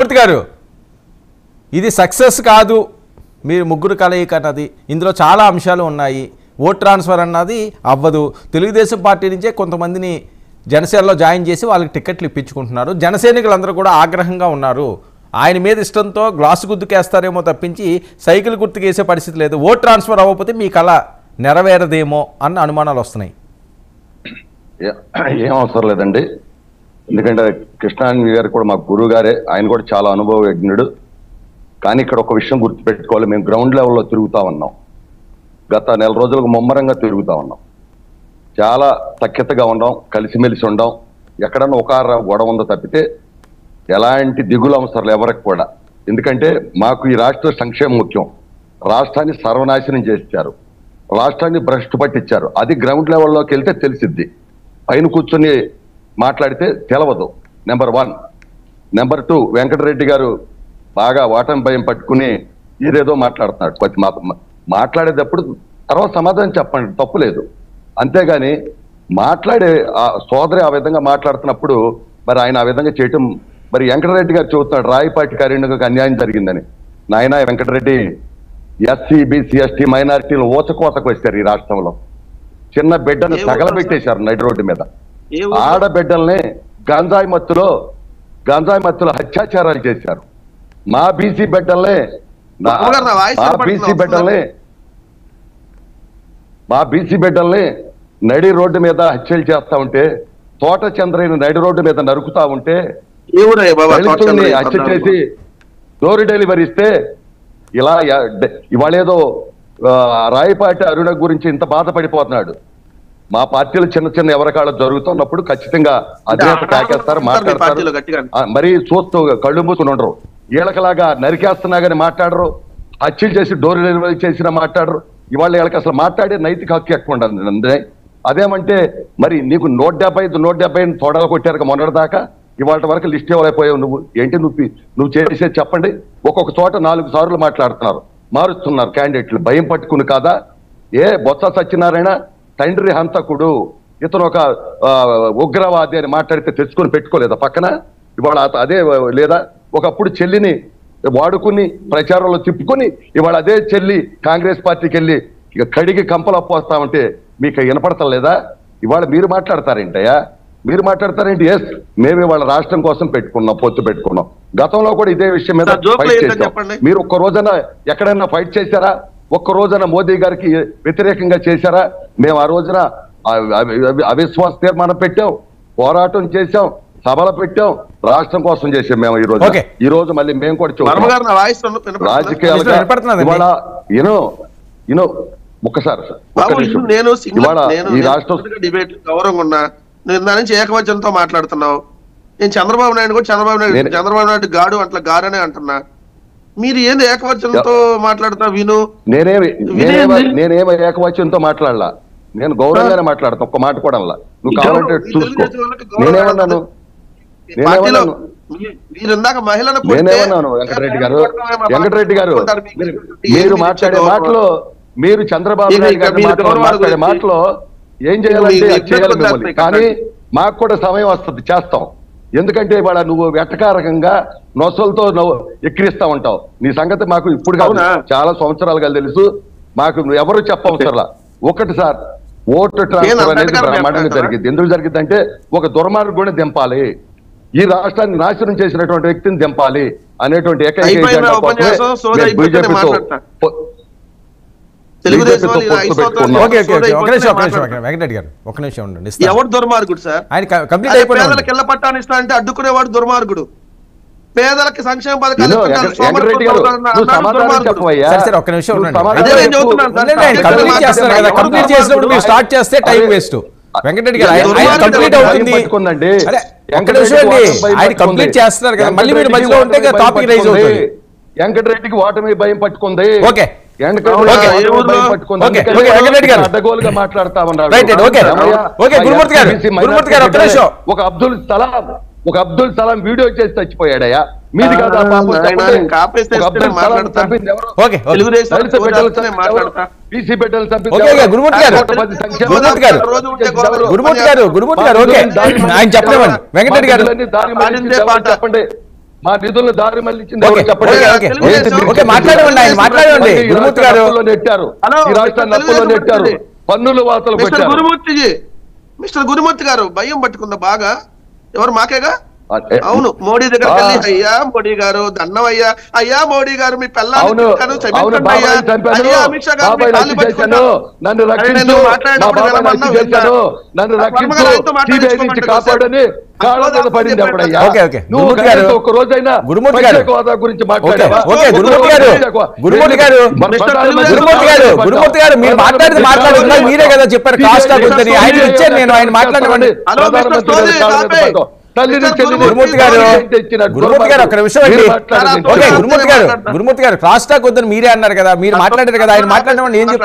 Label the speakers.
Speaker 1: మూర్తి గారు, ఇది సక్సెస్ కాదు మీరు ముగ్గురు కలయిక అన్నది. ఇందులో చాలా అంశాలు ఉన్నాయి. ఓట్ ట్రాన్స్ఫర్ అన్నది అవ్వదు. తెలుగుదేశం పార్టీ నుంచే కొంతమందిని జనసేనలో జాయిన్ చేసి వాళ్ళకి టికెట్లు ఇప్పించుకుంటున్నారు. జనసైనికులందరూ కూడా ఆగ్రహంగా ఉన్నారు. ఆయన మీద ఇష్టంతో గ్లాసు గుర్తుకేస్తారేమో తప్పించి సైకిల్ గుర్తుకేసే పరిస్థితి లేదు. ఓట్ ట్రాన్స్ఫర్ అవ్వకపోతే మీ కళ నెరవేరదేమో అన్న అనుమానాలు వస్తున్నాయి.
Speaker 2: ఏం అవసరం లేదండి. ఎందుకంటే కృష్ణాంజలి గారు కూడా మా గురువు గారే, ఆయన కూడా చాలా అనుభవజ్ఞుడు. కానీ ఇక్కడ ఒక విషయం గుర్తుపెట్టుకోవాలి, మేము గ్రౌండ్ లెవెల్లో తిరుగుతా ఉన్నాం. గత నెల రోజులకు ముమ్మరంగా తిరుగుతా ఉన్నాం. చాలా సఖ్యతగా ఉన్నాం, కలిసిమెలిసి ఉండాం. ఎక్కడన్నా ఒక గొడవ ఉందో తప్పితే ఎలాంటి దిగులు అవసరం ఎవరికి కూడా. ఎందుకంటే మాకు ఈ రాష్ట్ర సంక్షేమం ముఖ్యం. రాష్ట్రాన్ని సర్వనాశనం చేశారు, రాష్ట్రాన్ని భ్రష్టు పట్టించారు. అది గ్రౌండ్ లెవెల్లోకి వెళ్తే తెలిసిద్ది. పైన కూర్చొని మాట్లాడితే తెలవదు. నెంబర్ 1. నెంబర్ 2, వెంకటరెడ్డి గారు బాగా వాటం భయం పట్టుకుని ఏదేదో మాట్లాడుతున్నాడు. కొద్ది మాట్లాడేటప్పుడు తర్వాత సమాధానం చెప్పండి, తప్పు లేదు. అంతేగాని మాట్లాడే సోదరి ఆ విధంగా మాట్లాడుతున్నప్పుడు మరి ఆయన ఆ విధంగా చేయటం, మరి వెంకటరెడ్డి గారు చెబుతున్నాడు రాయపాటి కారణంగా అన్యాయం జరిగిందని. నాయన వెంకటరెడ్డి, ఎస్సీ బీసీ ఎస్టీ మైనారిటీలు ఊచకోతకు వచ్చారు ఈ రాష్ట్రంలో. చిన్న బిడ్డను తగలబెట్టేశారు నడి రోడ్డు మీద. ఆడబిడ్డల్ని గంజాయి మత్తులో అత్యాచారాలు చేశారు. మా బీసీ బిడ్డల్ని నడి రోడ్డు మీద హత్యలు చేస్తా ఉంటే, తోట చంద్రని నడి రోడ్డు మీద నరుకుతా ఉంటే, హత్య చేసి డోర్ డెలివరీ ఇస్తే ఇలా ఇవాళేదో రాయపాటి అరుణ గురించి ఇంత బాధపడిపోతున్నాడు. మా పార్టీలు చిన్న చిన్న ఎవరికాళ్ళు జరుగుతున్నప్పుడు ఖచ్చితంగా అధినేత కాకేస్తారు, మాట్లాడతారు. మరి చూస్తూ కళ్ళు మూసుకుని ఉండరు. వీళ్ళకలాగా నరికేస్తున్నా కానీ మాట్లాడరు, హత్యలు చేసి డోర్ డెలివరీ చేసినా మాట్లాడరు. ఇవాళ వీళ్ళకి అసలు మాట్లాడే నైతిక హక్కు ఎక్కువ ఉండదు. అదేమంటే మరి నీకు 175 తోడలు కొట్టారు మొన్నటిదాకా. ఇవాళ వరకు లిస్ట్ ఇవ్వలేకపోయావు నువ్వు. ఏంటి నువ్వు చేసేది చెప్పండి. ఒక్కొక్క చోట 4 సార్లు మాట్లాడుతున్నారు, మారుస్తున్నారు క్యాండిడేట్లు. భయం పట్టుకుని కాదా? బొత్స సత్యనారాయణ తండ్రి హంతకుడు, ఇతను ఒక ఉగ్రవాది అని మాట్లాడితే తెచ్చుకొని పెట్టుకోలేదా పక్కన? ఇవాళ అదే లేదా? ఒకప్పుడు చెల్లిని వాడుకుని ప్రచారంలో తిప్పుకొని ఇవాళ అదే చెల్లి కాంగ్రెస్ పార్టీకి వెళ్ళి ఇక కడిగి కంపలు అప్పొస్తామంటే మీకు వినపడతాం లేదా? ఇవాళ మీరు మాట్లాడతారేంటయ్యా? మీరు మాట్లాడతారేంటి? ఎస్, మేమే వాళ్ళ రాష్ట్రం కోసం పొత్తు పెట్టుకున్నాం. గతంలో కూడా ఇదే విషయం మీద ఫైట్ చేశాం. మీరు ఒక్క రోజైనా ఎక్కడైనా ఫైట్ చేశారా? ఒక్క రోజున మోదీ గారికి వ్యతిరేకంగా చేశారా? మేము ఆ రోజున అవిశ్వాస తీర్మానం పెట్టాం, పోరాటం చేశాం, సభలు పెట్టాం, రాష్ట్రం కోసం చేసాం మేము. ఈ రోజు మళ్ళీ మేము కూడా రాజకీయాలు ఒక్కసారి ఈ రాష్ట్రం
Speaker 3: డిబేట్ గౌరవంగా ఉన్నా నేను దాని నుంచి ఏకవచనంతో మాట్లాడుతున్నావు. నేను చంద్రబాబు నాయుడు గాడు అట్లా గారనే అంటున్నా. మీరు ఏంది ఏకవచనంతో మాట్లాడుతా?
Speaker 2: నేనేమో ఏకవచనంతో మాట్లాడలా, నేను గౌరవంగానే మాట్లాడతా. ఒక్క మాట కూడా నువ్వు కావాలంటే చూసుకో. నేనేమన్నాను? వెంకటరెడ్డి గారు మీరు మాట్లాడే మాటలో, మీరు చంద్రబాబు నాయుడు గారు మాట్లాడే మాటలో ఏం చేయాలంటే చేయాలి మిమ్మల్ని. కానీ మాకు కూడా సమయం వస్తుంది, చేస్తాం. ఎందుకంటే ఇవాళ నువ్వు వెటకారకంగా నొసలతో ఎక్కిరిస్తా ఉంటావు. నీ సంగతి మాకు ఇప్పుడు కాదు, చాలా సంవత్సరాలుగా తెలుసు. మాకు ఎవరు చెప్పవసరలా. ఒకటి సార్, ఓటు ట్రాన్స్ఫర్ అనేది బ్రహ్మాండంగా జరిగింది. ఎందుకు జరిగింది అంటే ఒక దుర్మార్గుడిని దింపాలి, ఈ రాష్ట్రాన్ని నాశనం చేసినటువంటి వ్యక్తిని దింపాలి అనేటువంటి ఏకైక
Speaker 3: ఎవరు దుర్మార్గుడు సార్? పేదలకు ఇళ్ల పట్టాన్ని ఇస్తా అంటే అడ్డుకునేవాడు దుర్మార్గుడు. పేదలకి సంక్షేమ పథకాలు
Speaker 1: స్టార్ట్ చేస్తే టైం వేస్ట్. వెంకటరెడ్డి గారు కంప్లీట్ అవుతుంది, ఆయన కంప్లీట్ చేస్తున్నారు కదా, మళ్ళీ మీరు మధ్యలో ఉంటే టాపిక్ రైజ్ అవుతుంది.
Speaker 2: వెంకటరెడ్డికి ఓటమి భయం పట్టుకుంది.
Speaker 1: ఓకే,
Speaker 2: అడ్డగోలుగా మాట్లాడుతా ఉన్నారు. ఒక అబ్దుల్ సలాం వీడియో చేసి చచ్చిపోయాడయా? మీది కదా
Speaker 1: చెప్పండి.
Speaker 2: మా నిధులను దారి మళ్ళించింది
Speaker 1: ఓకే,
Speaker 2: ఎవరు చెప్పండి.
Speaker 1: Okay, okay.
Speaker 2: ఏంటి మీరు
Speaker 1: ఓకే, మాట్లాడండి ఆయన, మాట్లాడండి.
Speaker 2: ఈ
Speaker 1: గురుమూర్తి గారు
Speaker 2: రాష్ట్రాన్ని అప్పుల్లో నెట్టారు,
Speaker 3: హలో,
Speaker 2: ఈ రాష్ట్రాన్ని అప్పుల్లో నెట్టారు, పన్నులు వాతలు
Speaker 3: మిస్టర్
Speaker 2: పెట్టారు.
Speaker 3: గురుమూర్తిజీ, మిస్టర్ గురుమూర్తి గారు భయం పట్టుకుందా బాగా? ఎవరు మాకేగా? అవును, మోడీ దగ్గరికి వెళ్ళి అయ్యా మోడీ గారు దండం అయ్యా, అయ్యా మోడీ గారు మీ పిల్లలు
Speaker 2: అవును బాబాయ్ చంపాను, బాబాయ్ హత్య చేశాను, నన్ను రక్షించు, మా బాబాయ్ హత్య చేశాను, నన్ను రక్షించు, సిబిఐ నుంచి కాపాడని కాళ్ళ మీద పడింది అప్పుడయ్యా.
Speaker 1: Okay, okay.
Speaker 2: నువ్వు
Speaker 1: గురుమూర్తి గారు,
Speaker 2: ఒక రోజైనా
Speaker 1: గురుమూర్తి గారు
Speaker 2: ప్రత్యేక హోదా గురించి మాట్లాడావా?
Speaker 1: ఓకే, గురుమూర్తి గారు, గురుమూర్తి గారు, గురుమూర్తి గారు మీరు మాట్లాడితే మాట్లాడుతున్నారు, మీరే కదా చెప్పారు కాస్ట్ అవుతుందని. ఆయన ఇచ్చారు, నేను ఆయన మాట్లాడమని. గురుమూర్తి గారు, గురుమూర్తి గారు ఒక్క నిమిషం అండి. ఓకే, గురుమూర్తి గారు, క్రాస్ టాక్ వద్దని మీరే అన్నారు కదా, మీరు మాట్లాడారు కదా, ఆయన మాట్లాడమని ఏం చెప్తారు?